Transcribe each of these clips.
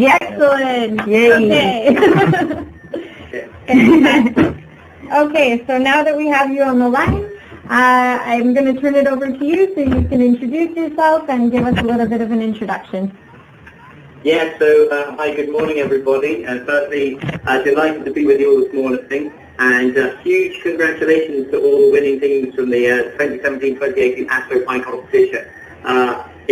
Yeah, excellent. Yay. Okay. Okay, so now that we have you on the line, I'm going to turn it over to you so you can introduce yourself and give us a little bit of an introduction. Yeah, so hi, good morning everybody, and firstly, delighted to be with you all this morning, and huge congratulations to all the winning teams from the 2017-2018 Astro Pi competition.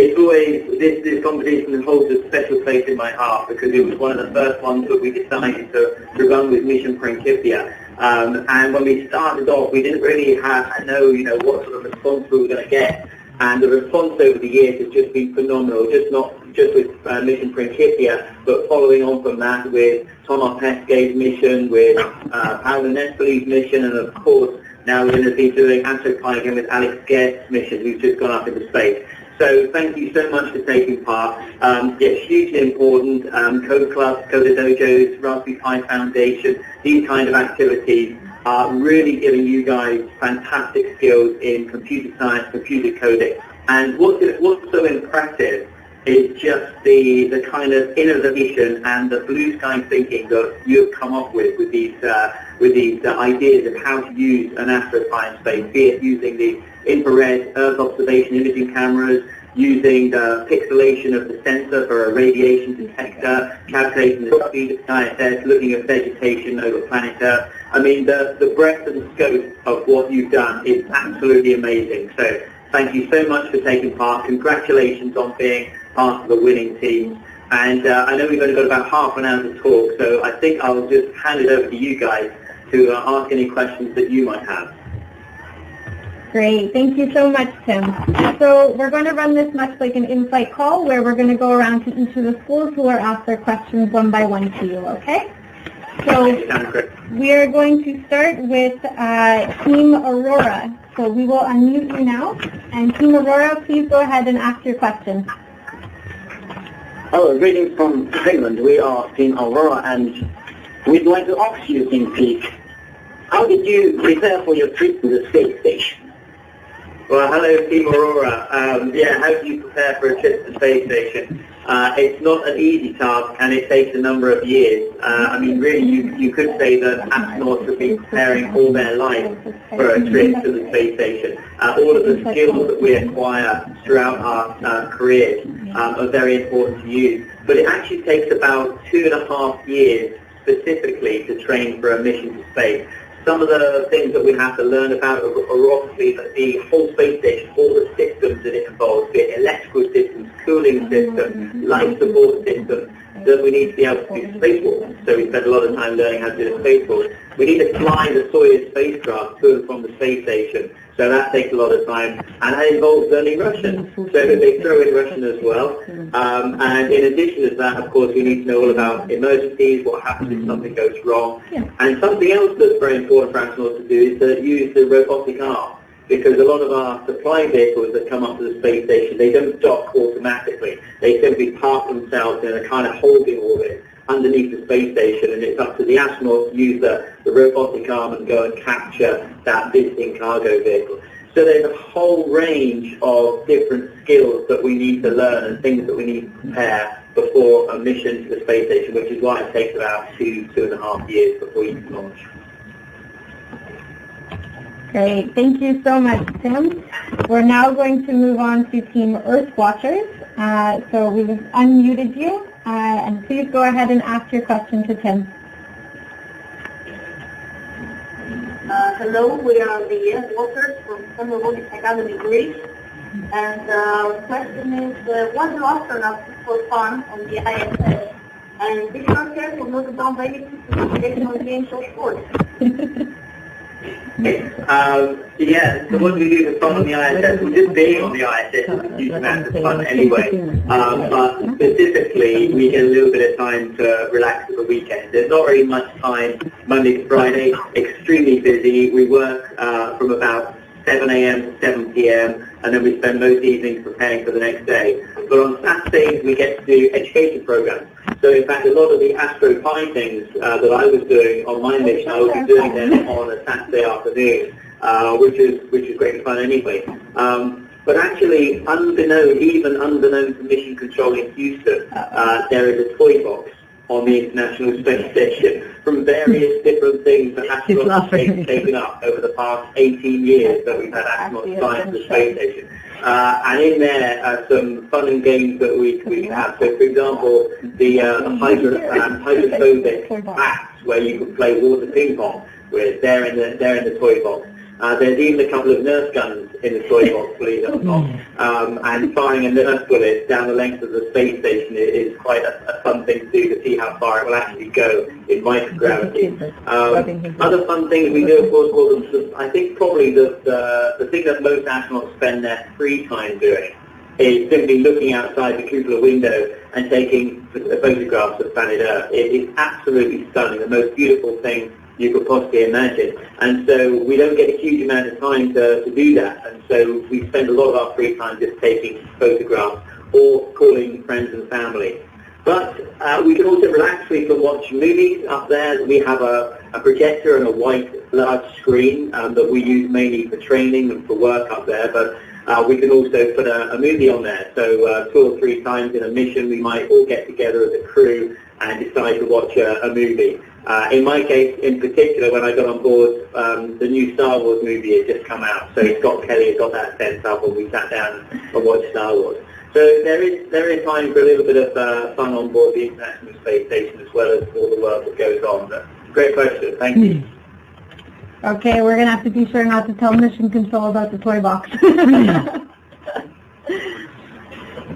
It's always, this competition holds a special place in my heart because it was one of the first ones that we decided to run with Mission Principia. And when we started off, we didn't really know what sort of response we were going to get. And the response over the years has just been phenomenal, not just with Mission Principia, but following on from that with Thomas Pesquet's mission, with Paolo Nespoli's mission, and of course now we're going to be doing Astro Pi again with Alex Guest's mission, who's just gone up into space. So thank you so much for taking part. It's hugely important. Code Clubs, Coder Dojos, Raspberry Pi Foundation, these kind of activities are really giving you guys fantastic skills in computer science, computer coding. And what's so impressive is just the kind of innovation and the blue sky thinking that you've come up with these ideas of how to use an Astro Pi in space, be it using the infrared Earth observation imaging cameras, using the pixelation of the sensor for a radiation detector, calculating the speed of the ISS, looking at vegetation over planet Earth. I mean, the breadth and the scope of what you've done is absolutely amazing. So thank you so much for taking part. Congratulations on being part of the winning team. And I know we've only got about half an hour to talk, so I think I'll just hand it over to you guys to ask any questions that you might have. Great. Thank you so much, Tim. So we're going to run this much like an insight call where we're going to go around to each of the schools who are asked their questions one by one to you, okay? So we are going to start with Team Aurora. So we will unmute you now. And Team Aurora, please go ahead and ask your question. Hello, greetings from England. We are Team Aurora, and we'd like to ask you, Tim Peake, how did you prepare for your trip to the space station? Well, hello, Team Aurora. How do you prepare for a trip to the space station? It's not an easy task, and it takes a number of years. I mean, really, you could say that astronauts have been preparing all their life for a trip to the space station. All of the skills that we acquire throughout our careers are very important to use. But it actually takes about 2.5 years specifically to train for a mission to space. Some of the things that we have to learn about are obviously the whole space station, all the systems that it involves, be it electrical systems, cooling systems, life support systems, that we need to be able to do spacewalks. So we spend a lot of time learning how to do the spacewalks. We need to fly the Soyuz spacecraft to and from the space station, so that takes a lot of time, and that involves learning Russian. So they throw in Russian as well. And in addition to that, of course, we need to know all about emergencies, what happens if something goes wrong. And something else that's very important for astronauts to do is to use the robotic arm, because a lot of our supply vehicles that come up to the space station, they don't dock automatically. They simply park themselves in a kind of holding orbit underneath the space station, and it's up to the astronauts to use the robotic arm and go and capture that visiting cargo vehicle. So there's a whole range of different skills that we need to learn and things that we need to prepare before a mission to the space station, which is why it takes about 2.5 years before you can launch. Great. Thank you so much, Tim. We're now going to move on to Team Earth Watchers. So we've unmuted you, and please go ahead and ask your question to Tim. Hello, we are the Earth Watchers from Sun Robotics Academy, Greece. And our question is, what do astronauts do for fun on the ISS? And be sure careful not to bump anything to the educational games or sports. So what do we do for fun on the ISS? Well, just being on the ISS is a huge amount of fun anyway. But specifically, we get a little bit of time to relax at the weekend. There's not really much time Monday to Friday, extremely busy. We work from about 7 a.m. to 7 p.m. and then we spend most evenings preparing for the next day. But on Saturdays, we get to do education programs. So in fact, a lot of the Astro Pi things that I was doing on my mission, I was doing them on a Saturday afternoon, which is great fun anyway. But actually, even unbeknown to Mission Control in Houston, there is a toy box on the International Space Station from various different things that astronauts have taken up over the past 18 years that we've had astronauts flying to the space station. And in there are some fun and games that we have. So, for example, the hydrophobic bats where you can play water ping pong with, they're in the toy box. There's even a couple of Nerf guns in the toy box, believe it or not. And firing a Nerf bullet down the length of the space station is quite a fun thing to do, to see how far it will actually go in microgravity. Other fun things we do, of course, I think probably the thing that most astronauts spend their free time doing is simply looking outside the cupola window and taking photographs of planet Earth. It is absolutely stunning, the most beautiful thing you could possibly imagine. And so we don't get a huge amount of time to do that. And so we spend a lot of our free time just taking photographs or calling friends and family. But we can also relax. We can watch movies up there. We have a projector and a white large screen that we use mainly for training and for work up there. But we can also put a movie on there. So 2 or 3 times in a mission, we might all get together as a crew and decide to watch a movie. In my case, in particular, when I got on board, the new Star Wars movie had just come out, so Scott Kelly had got that sent up, and we sat down and watched Star Wars. So there is time for a little bit of fun on board the International Space Station, as well as all the work that goes on. But great question, thank you. Okay, we're going to have to be sure not to tell Mission Control about the toy box.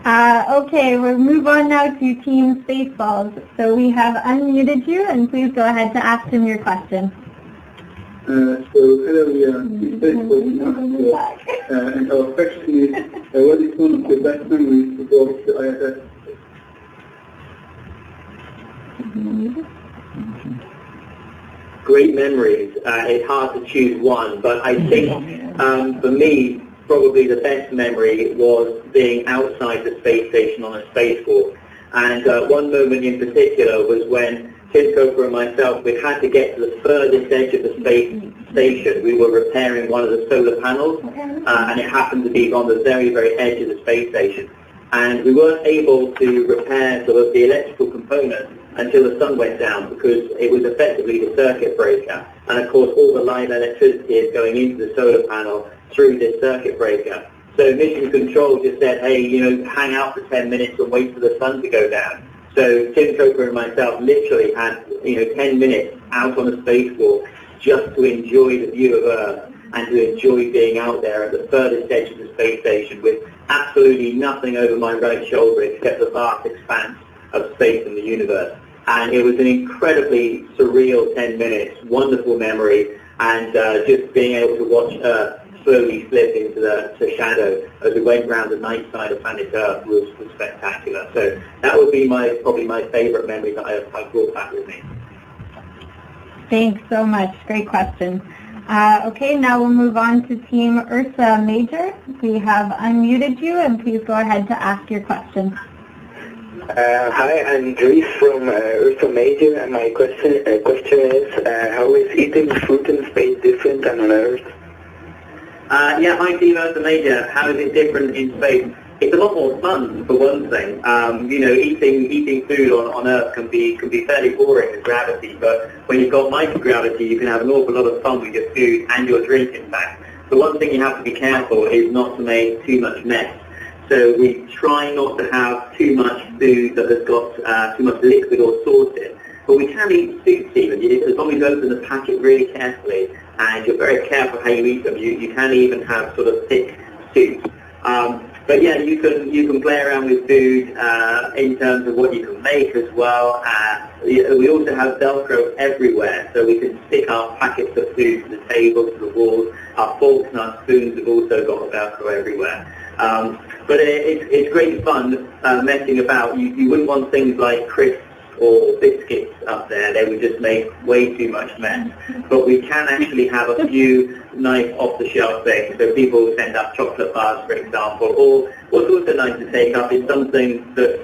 Okay, we'll move on now to Team Spaceballs. So we have unmuted you, and please go ahead to ask him your question. Hello, we are Spaceballs, and our question is, what is one of the best memories of the ISS? Great memories. It's hard to choose one, but I think for me, probably the best memory was being outside the space station on a spacewalk. And one moment in particular was when Tim Peake and myself, we had to get to the furthest edge of the space station. We were repairing one of the solar panels, and it happened to be on the very, very edge of the space station. And we weren't able to repair sort of the electrical components until the sun went down, because it was effectively the circuit breaker. And of course, all the live electricity is going into the solar panel through this circuit breaker. So Mission Control just said, hey, hang out for 10 minutes and wait for the sun to go down. So Tim Peake and myself literally had, 10 minutes out on a spacewalk just to enjoy the view of Earth and to enjoy being out there at the furthest edge of the space station with absolutely nothing over my right shoulder except the vast expanse of space and the universe. And it was an incredibly surreal 10 minutes, wonderful memory, and just being able to watch Earth slowly slip into the shadow as we went round the night side of planet Earth was spectacular. So that would be probably my favorite memory that I brought back with me. Thanks so much. Great question. Okay, now we'll move on to Team Ursa Major. We have unmuted you, and please go ahead to ask your question. Hi, I'm Dries from Ursa Major, and my question is, how is eating fruit in space different than on Earth? Yeah, hi Team Ursa Major. How is it different in space? It's a lot more fun, for one thing. Eating food on Earth can be fairly boring with gravity, but when you've got microgravity, you can have an awful lot of fun with your food and your drink, in fact. The one thing you have to be careful is not to make too much mess. So we try not to have too much food that has got too much liquid or sauce in. But we can eat soups even, as long as you open the packet really carefully and you're very careful how you eat them. You can even have sort of thick soups. But yeah, you can play around with food in terms of what you can make as well. We also have Velcro everywhere, so we can stick our packets of food to the table, to the walls. Our forks and our spoons have also got Velcro everywhere. But it's great fun messing about. You wouldn't want things like crisps or biscuits up there. They would just make way too much mess. But we can actually have a few nice off-the-shelf things. So people send up chocolate bars, for example. Or what's also nice to take up is something that's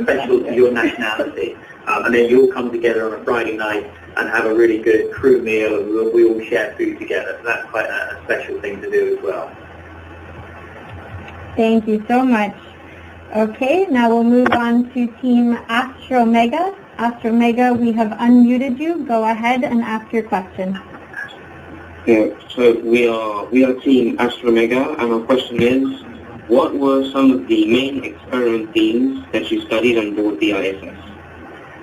special to your nationality. And then you all come together on a Friday night and have a really good crew meal, and we all share food together. So that's quite a special thing to do as well. Thank you so much. Okay, now we'll move on to Team Astro Mega. Astro Mega, we have unmuted you. Go ahead and ask your question. Yeah, so we are Team Astro Mega, and our question is, what were some of the main experiment themes that you studied on board the ISS?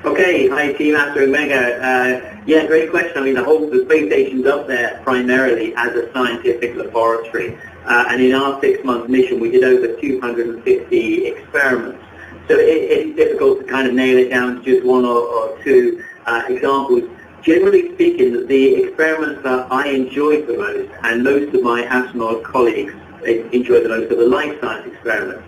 Okay, hi Team Astro Mega. Yeah, great question. I mean, the space station's up there primarily as a scientific laboratory. And in our 6-month mission, we did over 250 experiments. So it's difficult to kind of nail it down to just one or two examples. Generally speaking, the experiments that I enjoyed the most, and most of my astronaut colleagues enjoyed the most, are the life science experiments.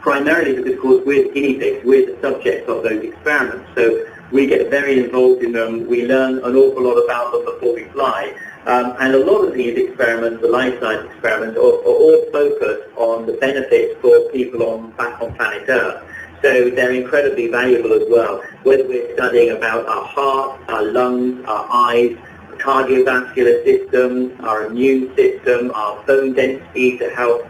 Primarily because, of course, we're guinea pigs, we're the subjects of those experiments. So we get very involved in them, we learn an awful lot about them before we fly. And a lot of these experiments, the life science experiments, are all focused on the benefits for people back on planet Earth. So they're incredibly valuable as well, whether we're studying about our heart, our lungs, our eyes, cardiovascular system, our immune system, our bone density to help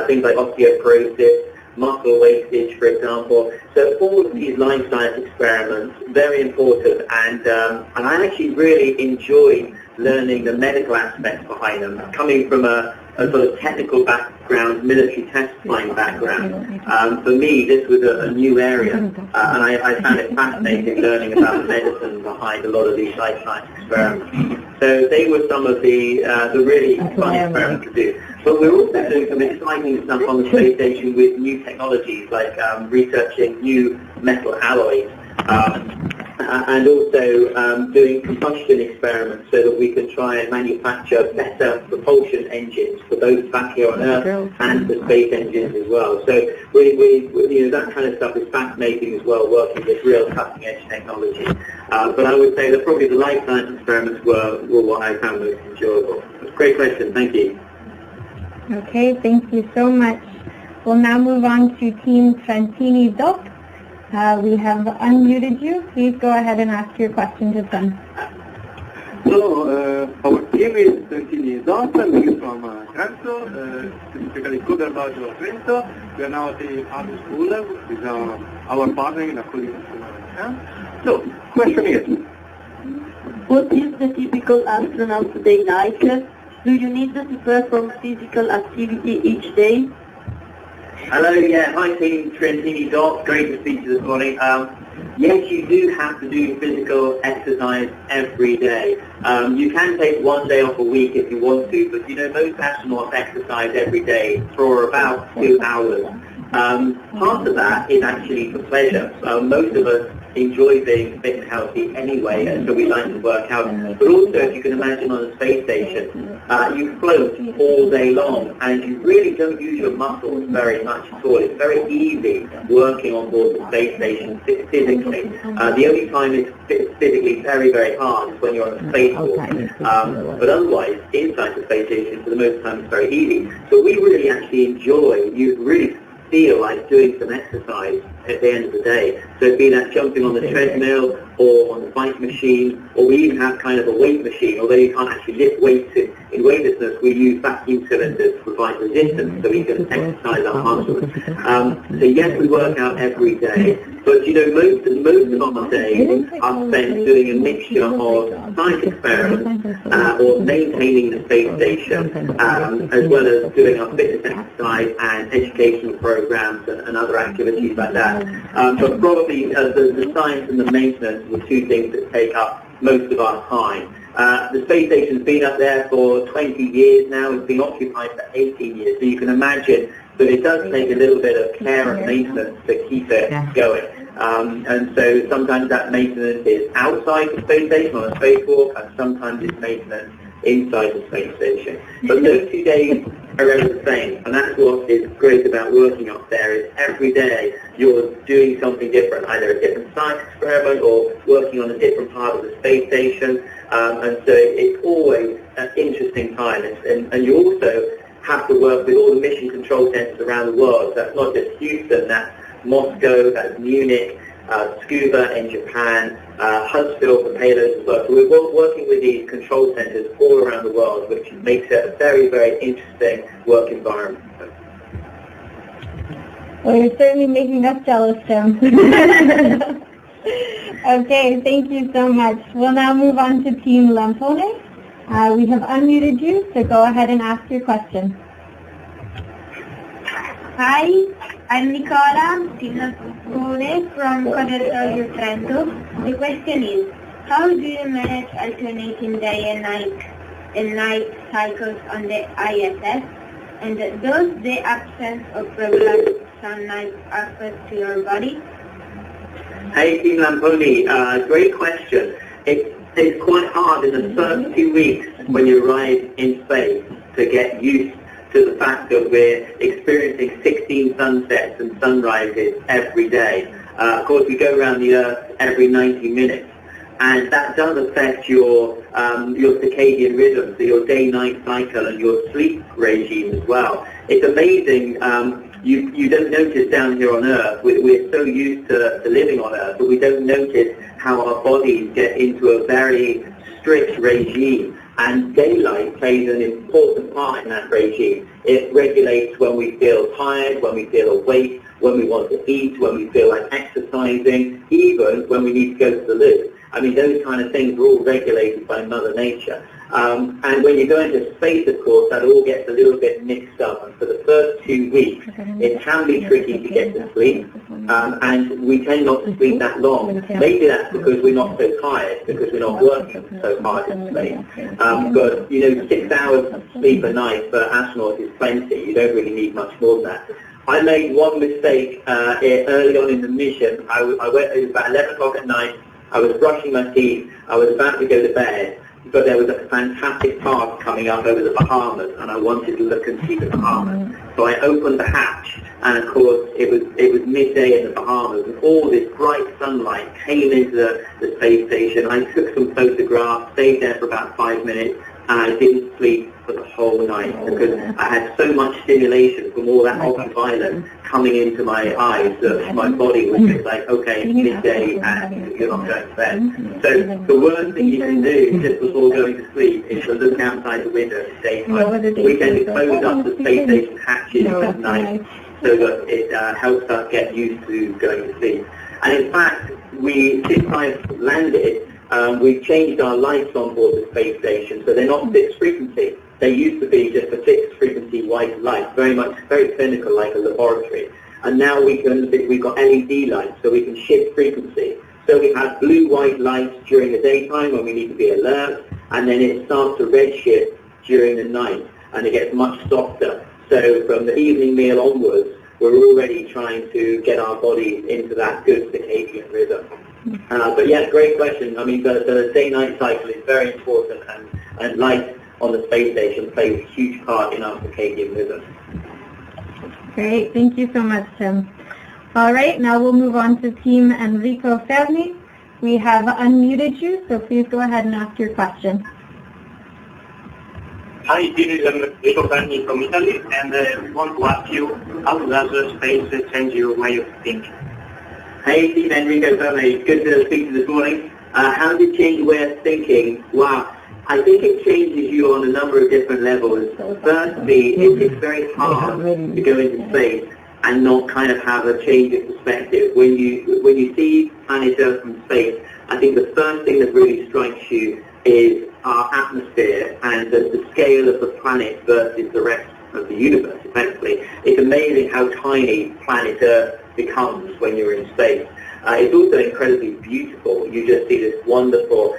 things like osteoporosis, muscle wastage, for example. So all of these life science experiments, very important, and I actually really enjoy learning the medical aspects behind them. Coming from a sort of technical background, military test flying background, for me this was a new area, and I found it fascinating learning about the medicine behind a lot of these life science experiments. So they were some of the really fun experiments to do. But we're also doing some exciting stuff on the space station with new technologies, like researching new metal alloys, and also doing combustion experiments so that we can try and manufacture better propulsion engines for both back here on Earth and for space engines as well. So that kind of stuff is fascinating as well, working with real cutting-edge technology. But I would say that probably the life science experiments were what I found most enjoyable. That's a great question. Thank you. Okay, thank you so much. We'll now move on to Team Trentini Doc. We have unmuted you. Please go ahead and ask your question to them. So, our team is Trentini Doc, and we from Trento, specifically Coderbaggio Trento. We are now at the art school with our partner in According. So, question is, What is the typical astronaut day like? Do you need to perform physical activity each day? Hello, yeah, hi Team Trentini Doc, great to speak to you this morning. Yes, you do have to do physical exercise every day. You can take one day off a week if you want to, but most astronauts exercise every day for about 2 hours. Part of that is actually for pleasure. Most of us enjoy being fit and healthy anyway, and so we like to work out. But also, if you can imagine on a space station, you float all day long, and you really don't use your muscles very much at all. It's very easy working on board the space station physically. The only time it's physically very, very hard is when you're on a spacewalk. But otherwise, inside the space station, for the most time, it's very easy. So we really actually enjoy, you really feel like doing some exercise at the end of the day. So be that jumping on the treadmill or on the bike machine, or we even have kind of a weight machine, although you can't actually lift weights in weightlessness, we use vacuum cylinders to provide resistance so we can exercise our muscles. So yes, we work out every day, but most of our days are spent doing a mixture of science experiments or maintaining the space station, as well as doing our fitness exercise and educational programs and other activities like that. But probably the science and the maintenance are the two things that take up most of our time. The space station's been up there for 20 years now. It's been occupied for 18 years. So you can imagine that it does take a little bit of care and maintenance to keep it going. And so sometimes that maintenance is outside the space station on a spacewalk, and sometimes it's maintenance inside the space station. But those 2 days are ever the same, and that's what is great about working up there, is every day you're doing something different, either a different science experiment or working on a different part of the space station, and so it's always an interesting time, and you also have to work with all the mission control centers around the world. So that's not just Houston, that's Moscow, that's Munich, Scuba in Japan, Huntsville for payloads as well. So we're working with these control centers all around the world, which makes it a very, very interesting work environment. Well, you're certainly making us jealous, Tim. Okay, thank you so much. We'll now move on to Team Lampone. We have unmuted you, so go ahead and ask your question. Hi, I'm Nicola, Team Lampone from Coderatorio Trento. The question is, how do you manage alternating day and night cycles on the ISS? And does the absence of regular sunlight affect your body? Hey, Team Lamponi, great question. It's quite hard in the first few weeks when you arrive in space to get used to the fact that we're experiencing 16 sunsets and sunrises every day. Of course, we go around the Earth every 90 minutes, and that does affect your circadian rhythm, so your day-night cycle and your sleep regime as well. It's amazing. You don't notice down here on Earth, we're so used to living on Earth, but we don't notice how our bodies get into a very strict regime, and daylight plays an important part in that regime. It regulates when we feel tired, when we feel awake, when we want to eat, when we feel like exercising, even when we need to go to the loo. I mean, those kind of things are all regulated by Mother Nature. And when you go into space, of course, that all gets a little bit mixed up. And for the first 2 weeks, it can be tricky to get to sleep, and we tend not to sleep that long. Maybe that's because we're not so tired, because we're not working so hard in space. But, 6 hours sleep a night for astronauts is plenty. You don't really need much more than that. I made one mistake early on in the mission. It was about 11 o'clock at night. I was brushing my teeth. I was about to go to bed, but there was a fantastic path coming up over the Bahamas, and I wanted to look and see the Bahamas. So I opened the hatch, and of course it was midday in the Bahamas, and all this bright sunlight came into the space station. I took some photographs, stayed there for about 5 minutes, and I didn't sleep for the whole night because I had so much stimulation from all that ultraviolet coming into my eyes that my body was just like, okay, it's midday and you're not going to bed. So the worst thing you can do just before going to sleep is to look outside the window at daytime. We tend to close up the space station hatches at night so that it helps us get used to going to sleep. And in fact, since I've landed, we've changed our lights on board the space station, so they're not fixed frequency. They used to be just a fixed frequency white light, very clinical, like a laboratory. And now we've got LED lights, so we can shift frequency. So we have blue-white lights during the daytime when we need to be alert, and then it starts to redshift during the night, and it gets much softer. So from the evening meal onwards, we're already trying to get our bodies into that good circadian rhythm. But yeah, great question. I mean, the day-night cycle is very important, and light on the space station plays a huge part in our circadian rhythm. Great, thank you so much, Tim. All right, now we'll move on to Team Enrico Fermi. We have unmuted you, so please go ahead and ask your question. Hi, this is Enrico Fermi from Italy, and I want to ask you, how does space change your way of thinking? Hey, Team Enrico Fermi, good to speak to you this morning. How does it change your way of thinking? Wow, I think it changes you on a number of different levels. Firstly, it's very hard to go into space and not kind of have a change of perspective. When you see planet Earth from space, I think the first thing that really strikes you is our atmosphere and the scale of the planet versus the rest of the universe, effectively. It's amazing how tiny planet Earth becomes when you're in space. It's also incredibly beautiful. You just see this wonderful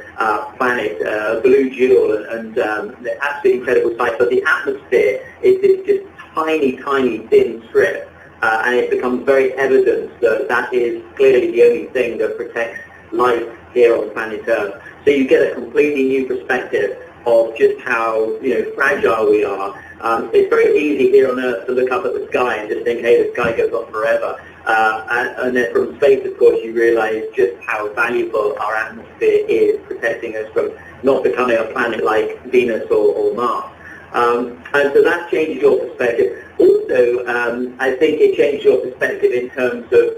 planet, blue jewel, and the absolutely incredible sight. But the atmosphere is this just tiny, tiny, thin strip, and it becomes very evident that that is clearly the only thing that protects life here on planet Earth. So you get a completely new perspective of just how fragile we are. It's very easy here on Earth to look up at the sky and just think, hey, the sky goes on forever. And then from space, of course, you realize just how valuable our atmosphere is, protecting us from not becoming a planet like Venus or Mars. And so that changes your perspective. Also, I think it changes your perspective in terms of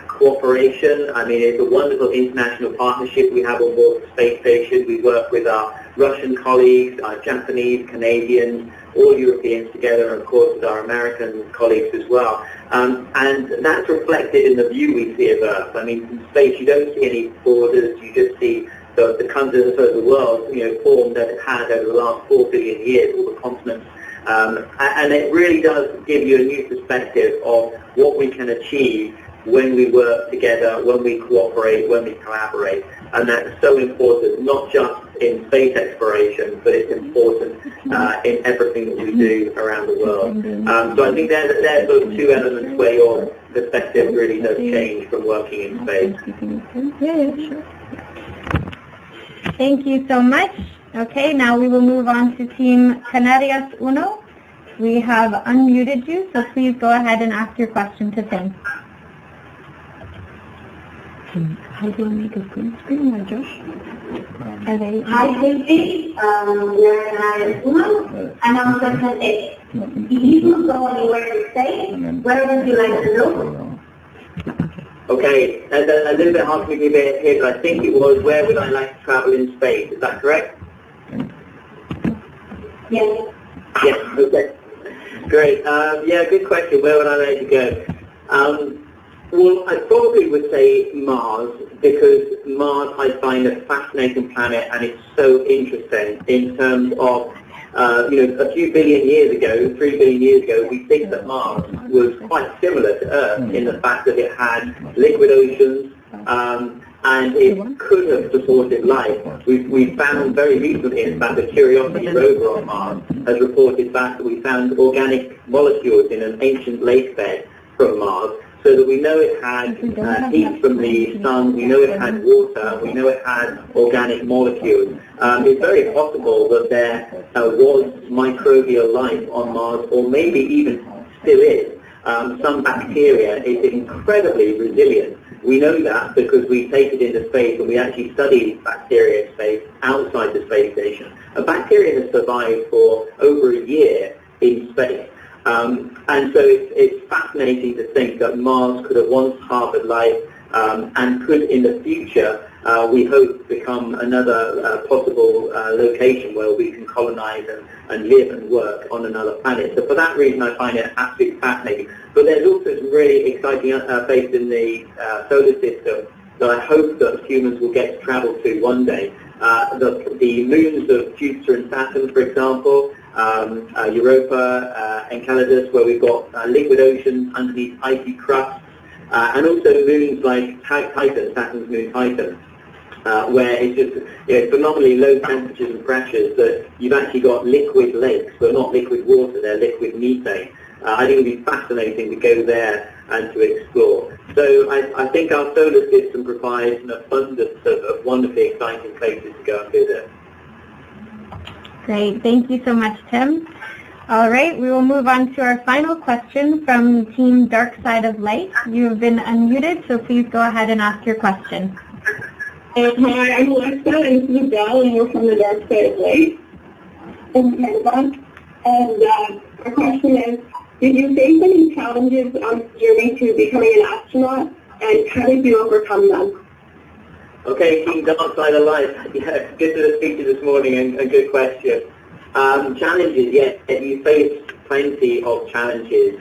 cooperation. I mean, it's a wonderful international partnership we have on board the space station. We work with our Russian colleagues, our Japanese, Canadians, all Europeans together, and of course with our American colleagues as well. And that's reflected in the view we see of Earth. I mean, in space you don't see any borders, you just see the countries of the world, formed as it has over the last 4 billion years, all the continents. And it really does give you a new perspective of what we can achieve when we work together, when we cooperate, when we collaborate. And that's so important, not just in space exploration, but it's important in everything that we do around the world. So I think there's those two elements where your perspective really does change from working in space. Yeah, sure. Thank you so much. Okay, now we will move on to Team Canarias Uno. We have unmuted you, so please go ahead and ask your question to Tim. How do I make a green screen, or Josh? Are they? Hi, Tim Peake. We're Canarias Uno, and I'm question 8. If you could go anywhere to stay, where would you like to go? Okay, a little bit hard for me to hear, but I think it was, where would I like to travel in space? Is that correct? Yes. Yes, okay. Great. Yeah, good question. Where would I like to go? Well, I probably would say Mars, because Mars I find a fascinating planet, and it's so interesting in terms of, a few billion years ago, 3 billion years ago, we think that Mars was quite similar to Earth in the fact that it had liquid oceans, and it could have supported life. We found very recently, in fact, the Curiosity rover on Mars has reported back that we found organic molecules in an ancient lake bed from Mars, so that we know it had heat from the sun, we know it had water, we know it had organic molecules. It's very possible that there was microbial life on Mars, or maybe even still is. Some bacteria is incredibly resilient. We know that because we take it into space, and we actually study bacteria in space outside the space station. A bacteria has survived for over a year in space. And so it's fascinating to think that Mars could have once harbored life, and could in the future, we hope, become another possible location where we can colonize and live and work on another planet. So for that reason, I find it absolutely fascinating. But there's also some really exciting space in the solar system that I hope that humans will get to travel to one day. The moons of Jupiter and Saturn, for example, Europa, Enceladus, where we've got liquid oceans underneath icy crusts, and also moons like Titan, Saturn's moon Titan, where it's just phenomenally low temperatures and pressures, that you've actually got liquid lakes, but not liquid water, they're liquid methane. I think it would be fascinating to go there and to explore. So I think our solar system provides an abundance of wonderfully exciting places to go and visit. Great. Thank you so much, Tim. All right, we will move on to our final question from Team Dark Side of Light. You have been unmuted, so please go ahead and ask your question. Hi, I'm Alexa, and this is Adele, and we're from the Dark Side of Light in Canada. And our question is, did you face any challenges on the journey to becoming an astronaut, and how did you overcome them? Okay, Team Dark Side of Light. Yeah, good to speak to you this morning, and a good question. Challenges, yes, you face plenty of challenges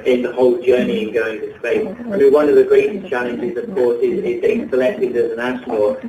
in the whole journey in going to space. I mean, one of the greatest challenges, of course, is getting selected as an astronaut.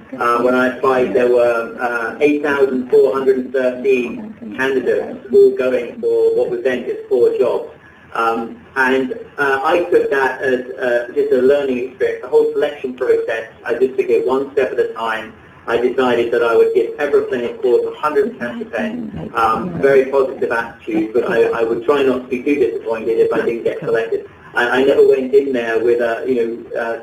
When I applied, there were 8,413 candidates, all going for what was then just 4 jobs. And I took that as just a learning experience. The whole selection process, I just took it one step at a time. I decided that I would give everything, of course, 110%, very positive attitude, but I would try not to be too disappointed if I didn't get selected. I never went in there with,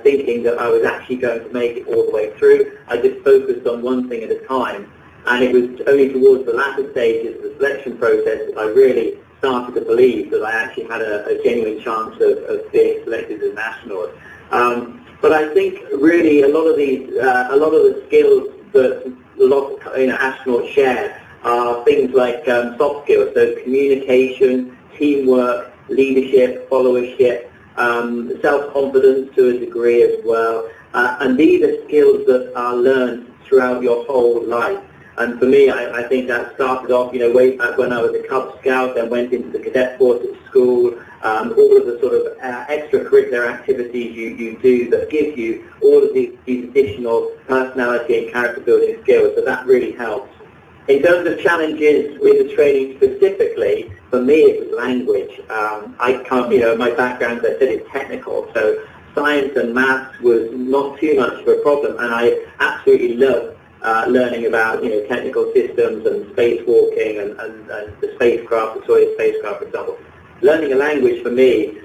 thinking that I was actually going to make it all the way through. I just focused on one thing at a time, and it was only towards the latter stages of the selection process that I really started to believe that I actually had a genuine chance of being selected as an astronaut. But I think really a lot of the skills that a lot of astronauts share are things like soft skills, so communication, teamwork, leadership, followership, self-confidence to a degree as well. And these are skills that are learned throughout your whole life. And for me, I think that started off, way back when I was a Cub Scout and went into the cadet force at school, all of the sort of extracurricular activities you do that give you all of these additional personality and character building skills, so that really helps. In terms of challenges with the training specifically, for me it was language. I can't, my background, as I said, is technical, so science and maths was not too much of a problem, and I absolutely loved learning about technical systems and spacewalking and the spacecraft, the Soyuz spacecraft, for example. Learning a language for me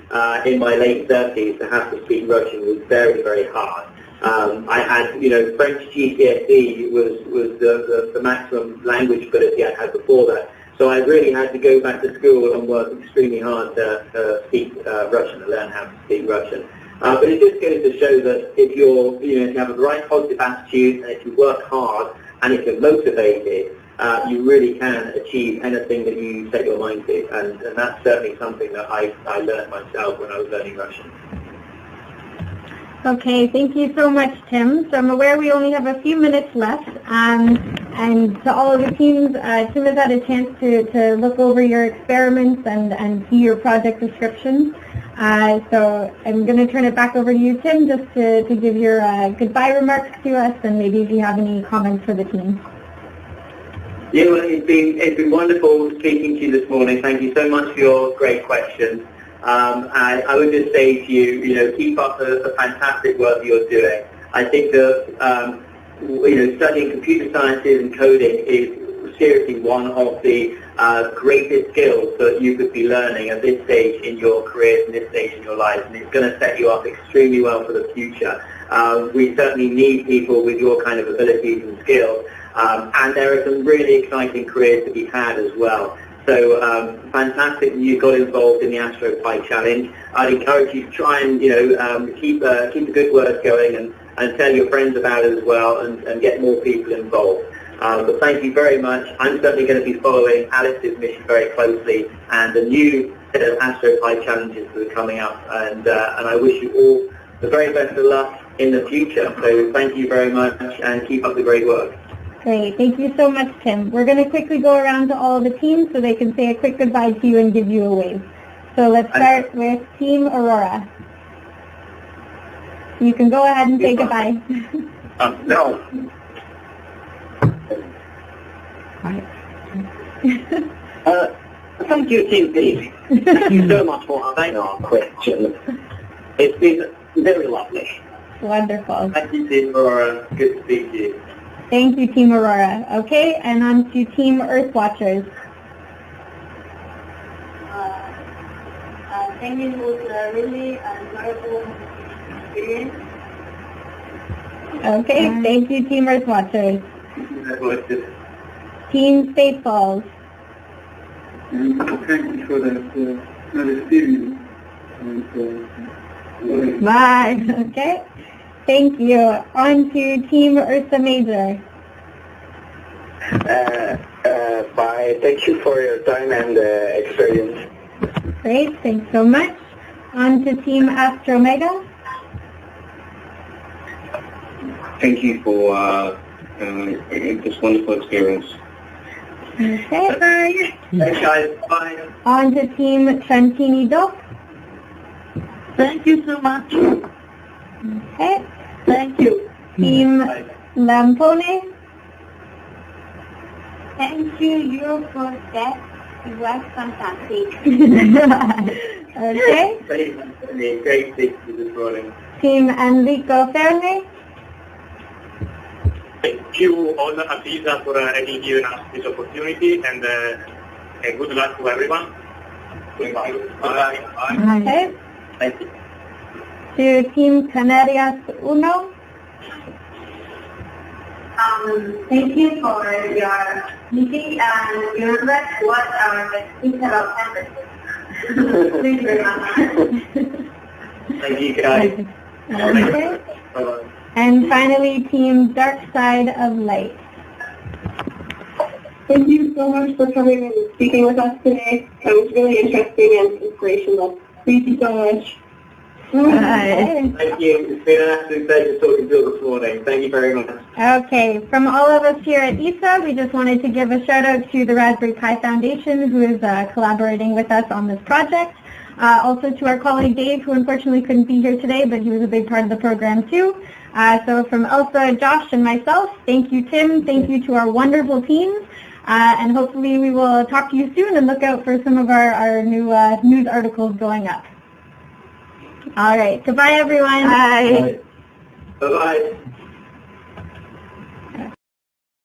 in my late 30s to have to speak Russian was very, very hard. I had, French GCSE was the maximum language ability I had before that. So I really had to go back to school and work extremely hard to speak Russian, to learn how to speak Russian. But it just goes to show that if if you have a right positive attitude, and if you work hard, and if you're motivated, you really can achieve anything that you set your mind to. And that's certainly something that I learned myself when I was learning Russian. Okay, thank you so much, Tim. So I'm aware we only have a few minutes left, and to all of the teams, Tim has had a chance to look over your experiments and see your project descriptions. So I'm going to turn it back over to you, Tim, just to give your goodbye remarks to us, and maybe if you have any comments for the team. Yeah, well, it's been wonderful speaking to you this morning. Thank you so much for your great questions. I would just say to you, keep up the fantastic work you're doing. I think that, studying computer sciences and coding is seriously one of the greatest skills that you could be learning at this stage in your career, and this stage in your life, and it's going to set you up extremely well for the future. We certainly need people with your kind of abilities and skills, and there are some really exciting careers to be had as well. So fantastic that you got involved in the Astro Pi challenge. I'd encourage you to try and keep the good work going and tell your friends about it as well, and get more people involved. But thank you very much. I'm certainly going to be following Alice's mission very closely, and the new set of Astro Pi challenges that are coming up, and I wish you all the very best of luck in the future. So thank you very much, and keep up the great work. Great. Thank you so much, Tim. We're going to quickly go around to all of the teams so they can say a quick goodbye to you and give you a wave. So let's start with Team Aurora. You can go ahead and say goodbye. No. Thank you, Tim Peake. Thank you so much for answering our question. It's been very lovely. Wonderful. Thank you, Team Aurora. Good to speak to you. Thank you, Team Aurora. Okay, and on to Team Earth Watchers. I think it was a really enjoyable experience. Okay, thank you, Team Earth Watchers. Team Spaceballs. Thank you for that experience. Bye. Okay. Thank you. On to Team Ursa Major. Bye. Thank you for your time and experience. Great. Thanks so much. On to Team Astro Mega. Thank you for this wonderful experience. Okay. Bye. Thanks, guys. Bye. On to Team Chantini Doc. Thank you so much. Okay. Thank you. Team Lampone. Thank you. Your first step was fantastic. Okay. Great speaking to you this morning. Team Enrico Fermi. Thank you all, Atisa, for giving us this opportunity, and good luck to everyone. Goodbye. Bye. Okay. Thank you. To Team Canarias Uno. Thank you for your meeting, and remember what our internal temperature. Thank you very much. Thank you, guys. Okay. Bye-bye. And finally, Team Dark Side of Light. Thank you so much for coming and speaking with us today. It was really interesting and inspirational. Thank you so much. Bye. Thank you. It's been an absolute pleasure talking to you this morning. Thank you very much. Okay, from all of us here at ESA, we just wanted to give a shout out to the Raspberry Pi Foundation, who is collaborating with us on this project. Also to our colleague Dave, who unfortunately couldn't be here today, but he was a big part of the program too. So from Elsa, Josh, and myself, thank you, Tim. Thank you to our wonderful teams. And hopefully we will talk to you soon and look out for some of our new news articles going up. All right. Goodbye, everyone. Bye. Bye-bye.